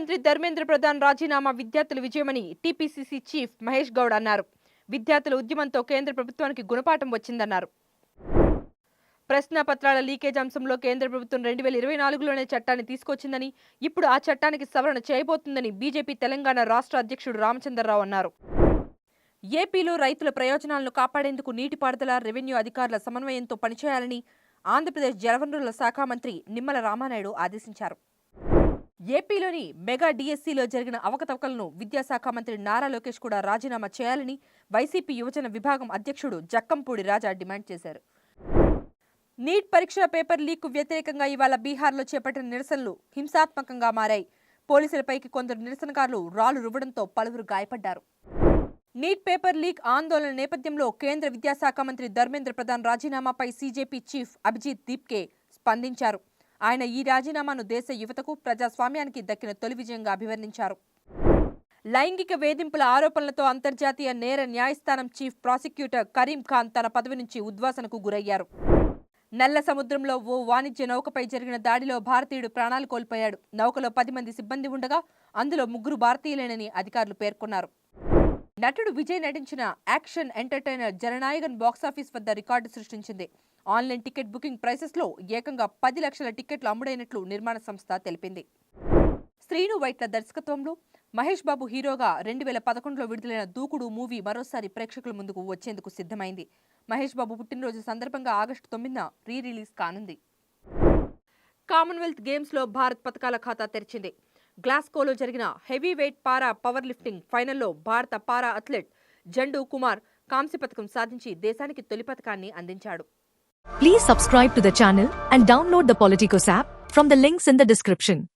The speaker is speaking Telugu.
మంత్రి ధర్మేంద్ర ప్రధాన్ రాజీనామా విద్యార్థుల విజయమని టీపీసీసీ చీఫ్ మహేష్ గౌడ్ అన్నారు. విద్యార్థుల ఉద్యమంతో కేంద్ర ప్రభుత్వానికి గుణపాఠం వచ్చిందన్నారు. ప్రశ్నాపత్రాల లీకేజ్ అంశంలో కేంద్ర ప్రభుత్వం 2024లోనే చట్టాన్ని తీసుకొచ్చిందని, ఇప్పుడు ఆ చట్టానికి సవరణ చేయబోతుందని బీజేపీ తెలంగాణ రాష్ట్ర అధ్యక్షుడు రామచంద్రరావు అన్నారు. ఏపీలో రైతుల ప్రయోజనాలను కాపాడేందుకు నీటిపారుదల, రెవెన్యూ అధికారుల సమన్వయంతో పనిచేయాలని ఆంధ్రప్రదేశ్ జలవనరుల శాఖ మంత్రి నిమ్మల రామానాయుడు ఆదేశించారు. ఏపీలోని మెగా డిఎస్సీలో జరిగిన అవకతవకలను విద్యాశాఖ మంత్రి నారా లోకేష్ కూడా రాజీనామా చేయాలని వైసీపీ యువజన విభాగం అధ్యక్షుడు జక్కంపూడి రాజా డిమాండ్ చేశారు. నీట్ పరీక్ష పేపర్ లీక్ వ్యతిరేకంగా ఇవాళ బీహార్లో చేపట్టిన నిరసనలు హింసాత్మకంగా మారాయి. పోలీసులపైకి కొందరు నిరసనకారులు రాళ్లు రువ్వడంతో పలువురు గాయపడ్డారు. నీట్ పేపర్ లీక్ ఆందోళన నేపథ్యంలో కేంద్ర విద్యాశాఖ మంత్రి ధర్మేంద్ర ప్రధాన్ రాజీనామాపై సీజేపీ చీఫ్ అభిజిత్ దీప్కే స్పందించారు. ఆయన ఈ రాజీనామాను దేశ యువతకు, ప్రజాస్వామ్యానికి దక్కిన తొలి విజయంగా అభివర్ణించారు. లైంగిక వేధింపుల ఆరోపణలతో అంతర్జాతీయ నేర న్యాయస్థానం చీఫ్ ప్రాసిక్యూటర్ కరీం ఖాన్ తన పదవి నుంచి ఉద్వాసనకు గురయ్యారు. నల్ల సముద్రంలో ఓ వాణిజ్య నౌకపై జరిగిన దాడిలో భారతీయుడు ప్రాణాలు కోల్పోయాడు. నౌకలో 10 మంది సిబ్బంది ఉండగా అందులో 3 భారతీయులేనని అధికారులు పేర్కొన్నారు. నటుడు విజయ్ నటించిన యాక్షన్ ఎంటర్టైనర్ జననాయగన్ బాక్సాఫీస్ వద్ద రికార్డు సృష్టించింది. ఆన్లైన్ టికెట్ బుకింగ్ ప్రైసెస్లో ఏకంగా 10 లక్షల టికెట్లు అమ్ముడైనట్లు నిర్మాణ సంస్థ తెలిపింది. శ్రీను వైట్ల దర్శకత్వంలో మహేష్ బాబు హీరోగా 2011లో విడుదలైన దూకుడు మూవీ మరోసారి ప్రేక్షకుల ముందుకు వచ్చేందుకు సిద్ధమైంది. మహేష్ బాబు పుట్టినరోజు సందర్భంగా ఆగస్టు 9న రిలీజ్ కానుంది. కామన్వెల్త్ గేమ్స్లో భారత్ పతకాల ఖాతా తెరిచింది. గ్లాస్గోలో జరిగిన హెవీ వెయిట్ పారా పవర్ లిఫ్టింగ్ ఫైనల్లో భారత పారా అథ్లెట్ జండు కుమార్ కాంస్య పతకం సాధించి దేశానికి తొలి పతకాన్ని అందించాడు. Please subscribe to the channel and download the Politicos app from the links in the description.